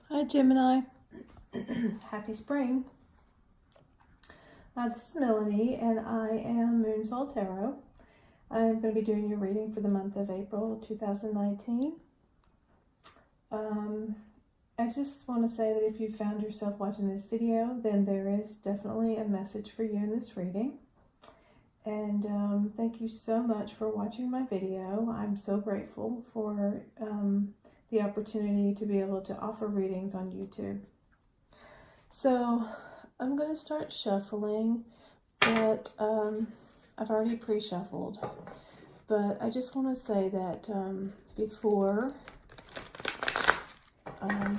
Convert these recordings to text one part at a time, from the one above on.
Hi Gemini, happy spring. This is Melanie and I am Moonsoul Tarot. I'm going to be doing your reading for the month of April 2019. I just want to say that if you found yourself watching this video, then there is definitely a message for you in this reading. And thank you so much for watching my video. I'm so grateful for the opportunity to be able to offer readings on YouTube. So I'm going to start shuffling, but I've already pre-shuffled. But I just want to say that before I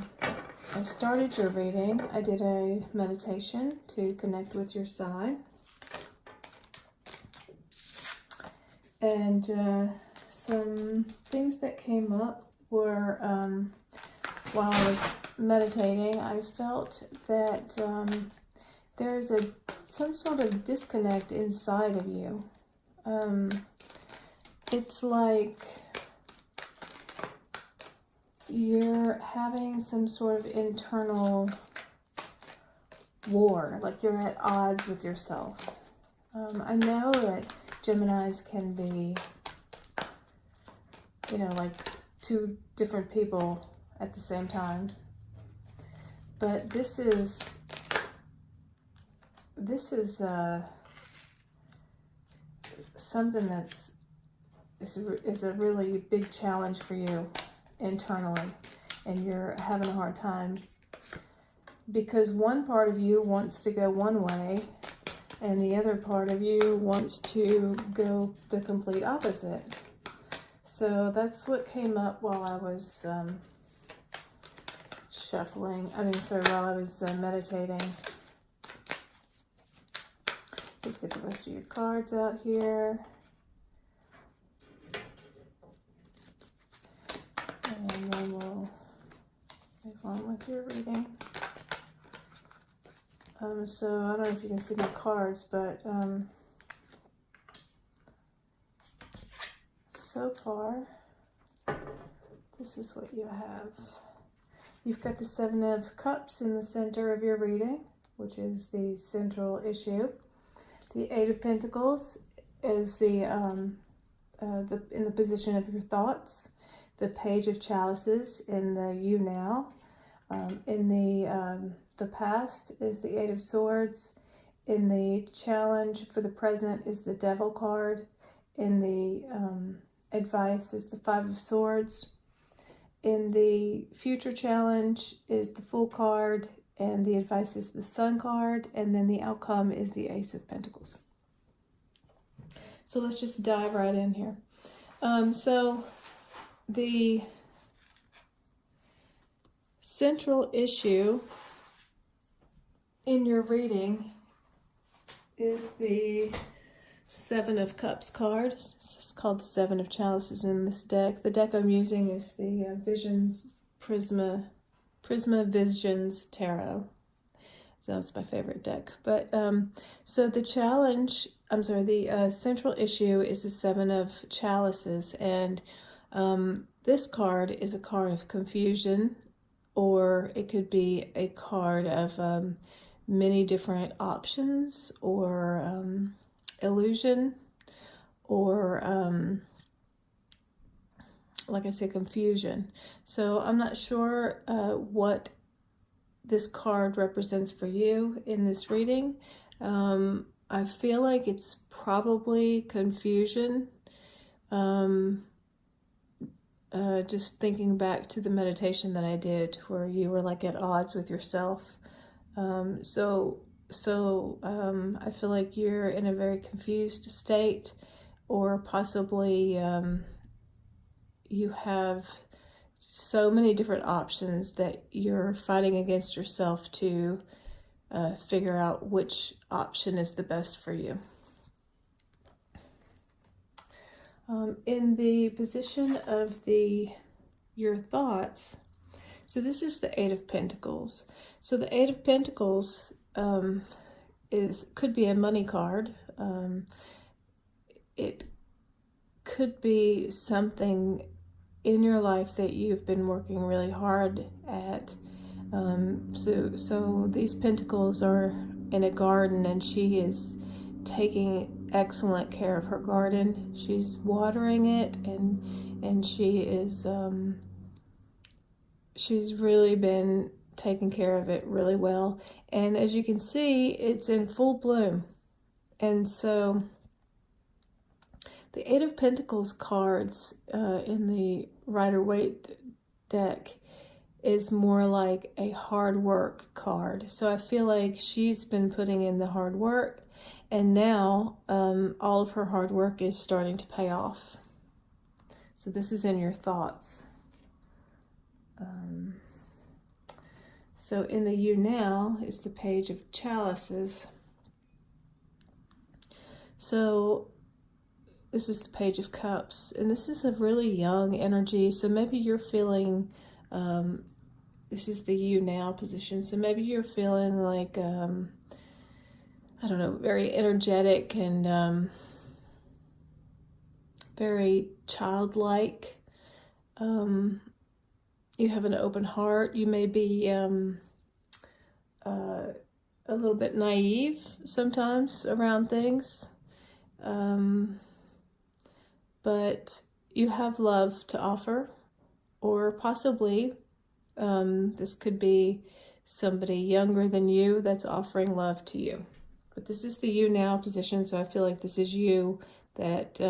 started your reading, I did a meditation to connect with your sign. And some things that came up were, while I was meditating, I felt that there's some sort of disconnect inside of you. It's like you're having some sort of internal war, like you're at odds with yourself. I know that Geminis can be, like two different people at the same time. But this is something is a really big challenge for you internally, and you're having a hard time because one part of you wants to go one way and the other part of you wants to go the complete opposite. So that's what came up while I was while I was meditating. Just get the rest of your cards out here. And then we'll move on with your reading. So I don't know if you can see my cards, but so far, this is what you have. You've got the Seven of Cups in the center of your reading, which is the central issue. The Eight of Pentacles is in the position of your thoughts. The Page of Chalices in the you now. In the past is the Eight of Swords. In the challenge for the present is the Devil card. In the advice is the Five of Swords. In the future challenge is the Fool card, and the advice is the Sun card, and then the outcome is the Ace of Pentacles. So let's just dive right in here. So the central issue in your reading is the Seven of Cups card. This is called the Seven of Chalices in this deck. The deck I'm using is the Prisma Visions Tarot. So that's my favorite deck. But so the central issue is the Seven of Chalices, and this card is a card of confusion, or it could be a card of many different options, or illusion, or like I said, confusion. So I'm not sure what this card represents for you in this reading. I feel like it's probably confusion. Just thinking back to the meditation that I did where you were like at odds with yourself. So I feel like you're in a very confused state, or possibly you have so many different options that you're fighting against yourself to figure out which option is the best for you. In the position of your thoughts, so this is the Eight of Pentacles. So the Eight of Pentacles could be a money card. It could be something in your life that you've been working really hard at, So these pentacles are in a garden, and she is taking excellent care of her garden. She's watering it, and she is she's really been taking care of it really well. And as you can see, it's in full bloom. And so the Eight of Pentacles cards in the Rider-Waite deck is more like a hard work card. So I feel like she's been putting in the hard work, and now all of her hard work is starting to pay off. So this is in your thoughts. So in the You Now is the Page of Chalices. So this is the Page of Cups, and this is a really young energy. So maybe you're feeling, this is the You Now position. So maybe you're feeling like, I don't know, very energetic and very childlike. You have an open heart. You may be a little bit naive sometimes around things. But you have love to offer, or possibly this could be somebody younger than you that's offering love to you. But this is the You Now position, so I feel like this is you that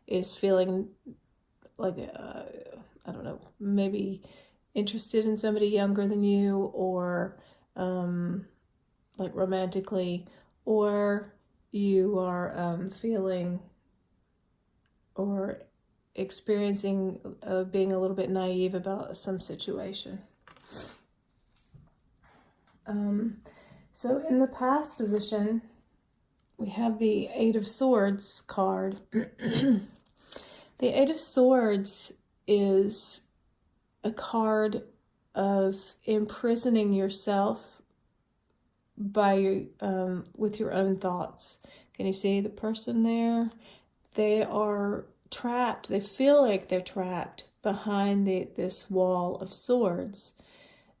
is feeling like, I don't know, maybe interested in somebody younger than you, or like romantically, or you are feeling or experiencing being a little bit naive about some situation. So in the past position, we have the Eight of Swords card. The Eight of Swords is a card of imprisoning yourself by with your own thoughts. Can you see the person there? They are trapped. They feel like they're trapped behind this wall of swords.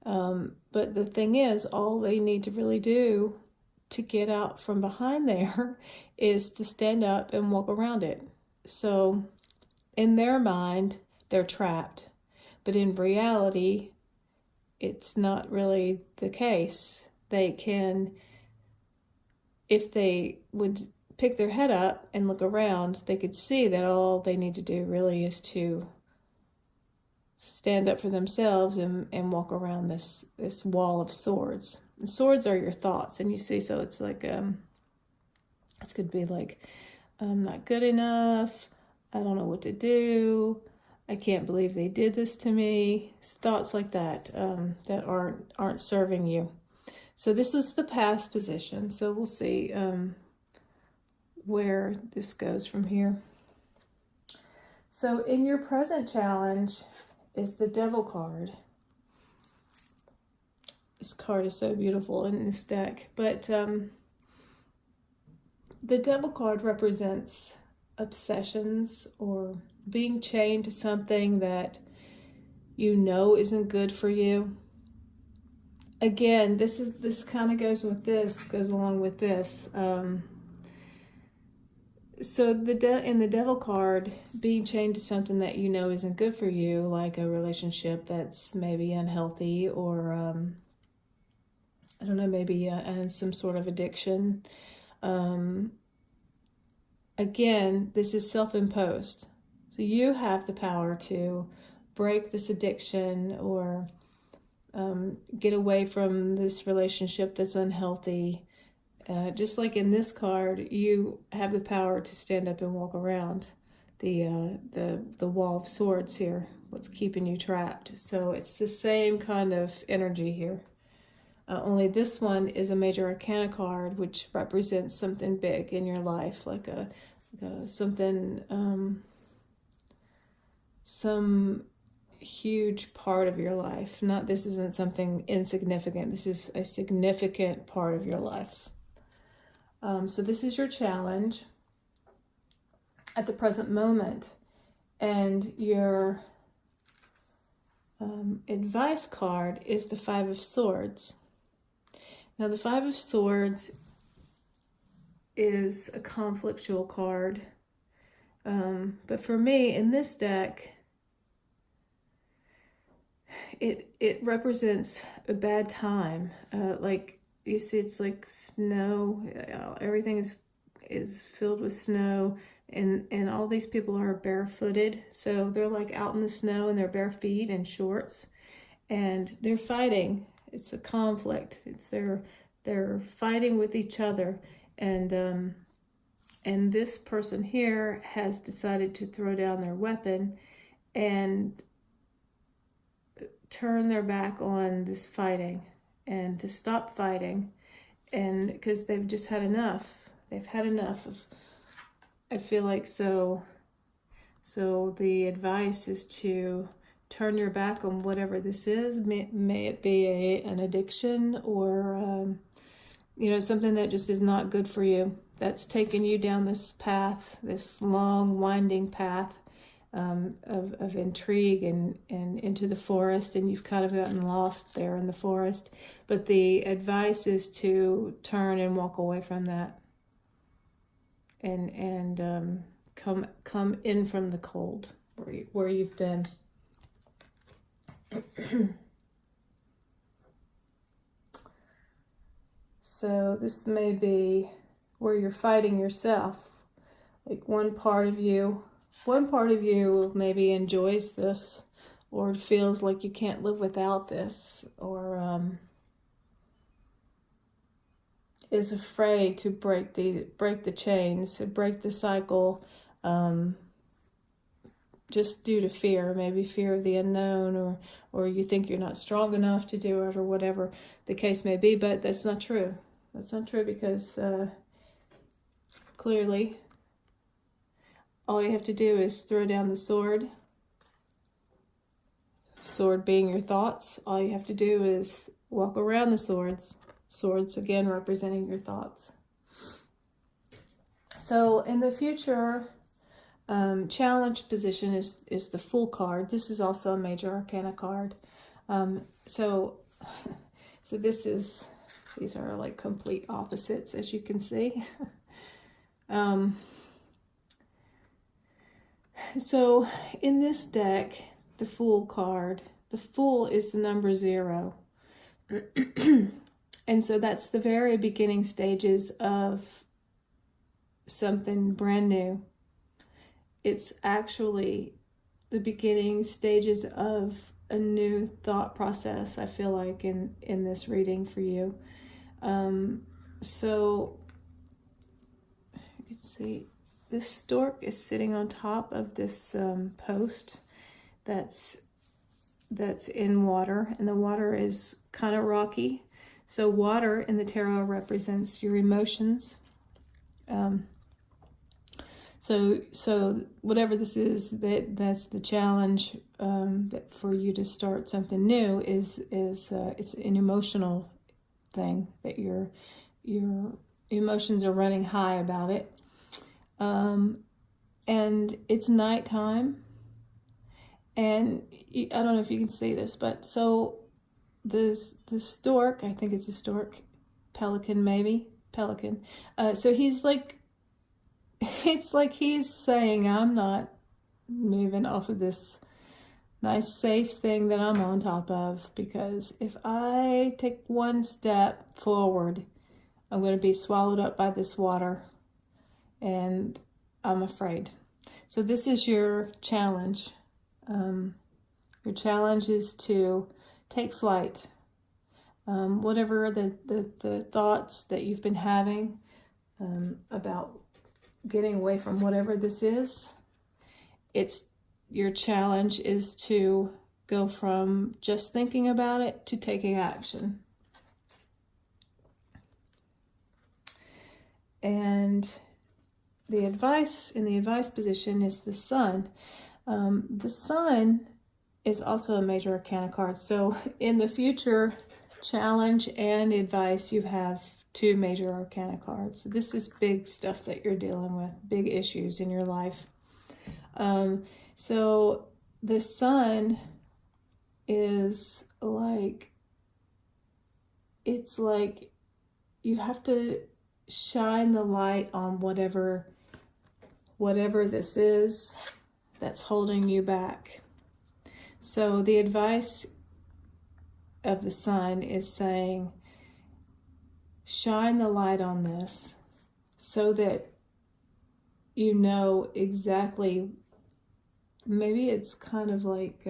But the thing is, all they need to really do to get out from behind there is to stand up and walk around it. So in their mind, they're trapped. But in reality, it's not really the case. They can, if they would pick their head up and look around, they could see that all they need to do really is to stand up for themselves and walk around this wall of swords. And swords are your thoughts, and you see, so it's like, it could be like, I'm not good enough, I don't know what to do, I can't believe they did this to me. It's thoughts like that that aren't serving you. So this is the past position. So we'll see where this goes from here. So in your present challenge is the Devil card. This card is so beautiful in this deck. But the Devil card represents obsessions or being chained to something that you know isn't good for you. Again, this kind of goes along with this. So in the Devil card, being chained to something that you know isn't good for you, like a relationship that's maybe unhealthy, or I don't know, maybe some sort of addiction. Again, this is self-imposed. So you have the power to break this addiction or get away from this relationship that's unhealthy. Just like in this card, you have the power to stand up and walk around the wall of swords here, what's keeping you trapped. So it's the same kind of energy here. Only this one is a Major Arcana card, which represents something big in your life, like something, some huge part of your life. This isn't something insignificant. This is a significant part of your life. So this is your challenge at the present moment, and your advice card is the Five of Swords. Now the Five of Swords is a conflictual card. But for me, in this deck, it represents a bad time. Like you see, it's like snow. Everything is filled with snow, and all these people are barefooted. So they're like out in the snow in their bare feet and shorts, and they're fighting. It's a conflict. They're fighting with each other, and this person here has decided to throw down their weapon and turn their back on this fighting and to stop fighting, and because they've just had enough. They've had enough of, I feel like, so the advice is to turn your back on whatever this is. May it be an addiction or something that just is not good for you, that's taken you down this path, this long winding path of intrigue and into the forest, and you've kind of gotten lost there in the forest. But the advice is to turn and walk away from that and come in from the cold where you've been. So this may be where you're fighting yourself. Like one part of you maybe enjoys this, or feels like you can't live without this, or is afraid to break the chains, to break the cycle, just due to fear, maybe fear of the unknown, or you think you're not strong enough to do it, or whatever the case may be. But that's not true. That's not true, because clearly all you have to do is throw down the sword. Sword being your thoughts. All you have to do is walk around the swords. Swords, again, representing your thoughts. So in the future, challenge position is the Fool card. This is also a major arcana card. So these are like complete opposites, as you can see. So in this deck, the Fool card, the Fool is the number 0. And so that's the very beginning stages of something brand new. It's actually the beginning stages of a new thought process, I feel like, in this reading for you. So you can see this stork is sitting on top of this post that's in water, and the water is kind of rocky. So water in the tarot represents your emotions. So whatever this is, that's the challenge, that for you to start something new is it's an emotional thing, that your emotions are running high about it. And it's nighttime, and I don't know if you can see this, but so the stork, I think it's a stork, pelican maybe, pelican. So he's like, it's like he's saying, I'm not moving off of this nice safe thing that I'm on top of, because if I take one step forward, I'm going to be swallowed up by this water, and I'm afraid. So this is your challenge. Your challenge is to take flight. Whatever the thoughts that you've been having about getting away from whatever this is, your challenge is to go from just thinking about it to taking action. And the advice in the advice position is the Sun. The Sun is also a major arcana card. So in the future challenge and advice, you have 2 major arcana cards. So this is big stuff that you're dealing with, big issues in your life. So the Sun is like, it's like you have to shine the light on whatever this is that's holding you back. So the advice of the Sun is saying, shine the light on this so that you know exactly, maybe it's kind of like,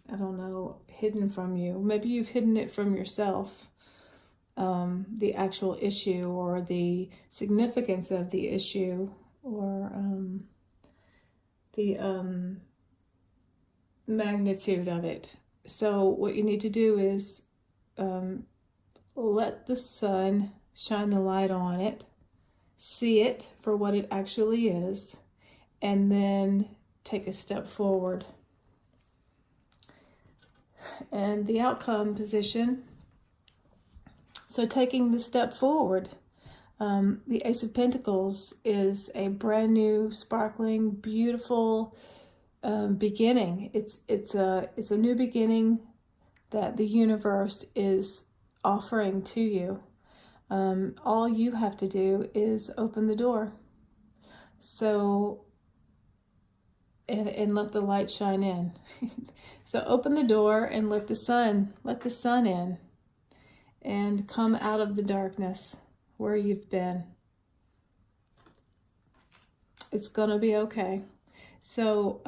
I don't know, hidden from you. Maybe you've hidden it from yourself, the actual issue or the significance of the issue, or the magnitude of it. So what you need to do is let the Sun shine the light on it, see it for what it actually is, and then take a step forward. And the outcome position, so taking the step forward, the Ace of Pentacles is a brand new, sparkling, beautiful beginning. It's a new beginning that the universe is offering to you. All you have to do is open the door. So, and let the light shine in. So open the door and let the sun in, and come out of the darkness where you've been. It's gonna be okay. So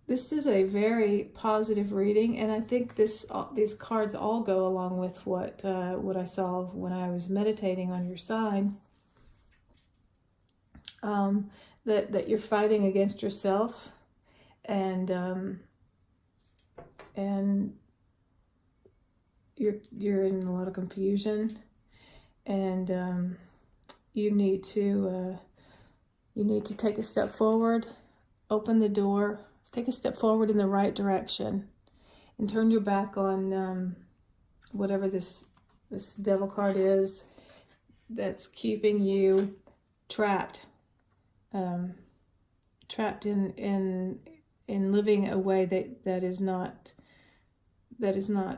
this is a very positive reading, and I think these cards all go along with what I saw when I was meditating on your sign. That you're fighting against yourself, and you're in a lot of confusion, and you need to take a step forward, open the door, take a step forward in the right direction, and turn your back on whatever this devil card is that's keeping you trapped. Trapped in living a way that is not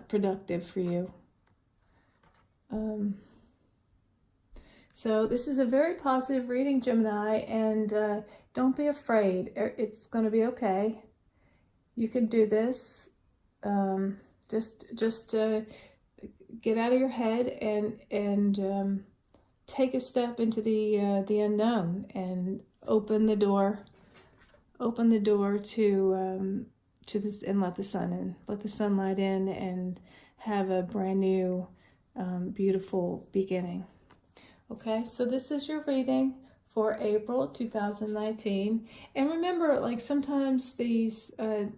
productive for you. So this is a very positive reading, Gemini, and don't be afraid. It's going to be okay. You can do this. Just get out of your head and take a step into the unknown, and open the door to this, and let the sun in, let the sunlight in, and have a brand new beautiful beginning. Okay, so this is your reading for April 2019. And remember, like, sometimes these readings,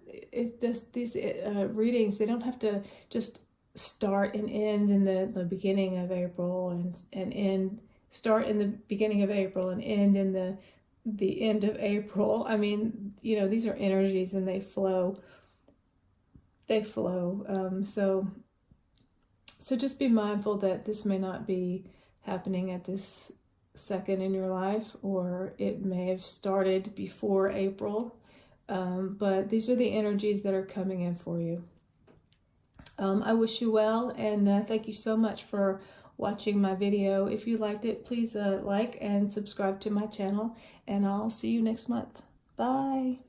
they don't have to just start and end in the beginning of April, and end, start in the beginning of April and end in the end of April. I mean, you know, these are energies and they flow. So just be mindful that this may not be happening at this second in your life, or it may have started before April. But these are the energies that are coming in for you. I wish you well, and thank you so much for watching my video. If you liked it, please like and subscribe to my channel, and I'll see you next month. Bye.